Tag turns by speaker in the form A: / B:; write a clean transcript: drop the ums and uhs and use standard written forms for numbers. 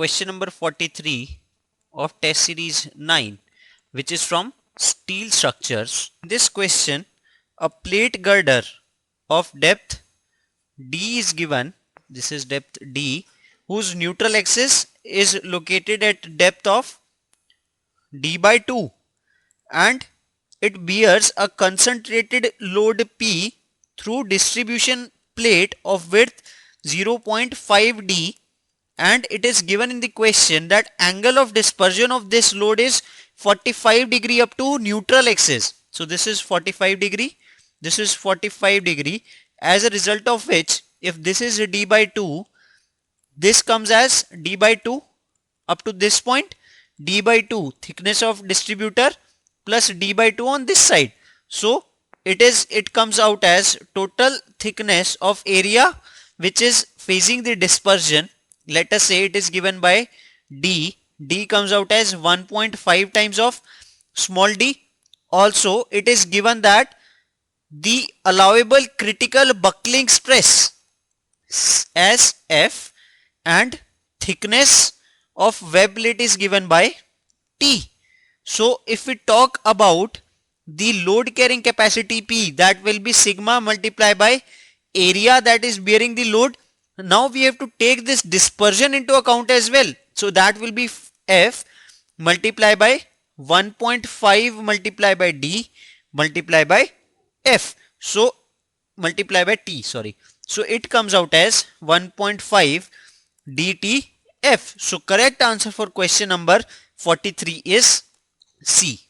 A: question number 43 of test series 9, which is from steel structures. In this question, a plate girder of depth D is given. This is depth D, whose neutral axis is located at depth of D by 2, and it bears a concentrated load P through distribution plate of width 0.5 D, and it is given in the question that angle of dispersion of this load is 45 degree up to neutral axis. So this is 45 degree, this is 45 degree, as a result of which if this is D by 2, this comes as D by 2 up to this point, D by 2 thickness of distributor plus D by 2 on this side. So it comes out as total thickness of area which is facing the dispersion. Let us say it is given by D. D comes out as 1.5 times of small d. Also it is given that the allowable critical buckling stress as F and thickness of web plate is given by T. So if we talk about the load carrying capacity P, that will be sigma multiplied by area that is bearing the load. Now we have to take this dispersion into account as well. So that will be F multiplied by 1.5 multiplied by D multiplied by F. So multiply by T, sorry. So it comes out as 1.5 dtF. So correct answer for question number 43 is C.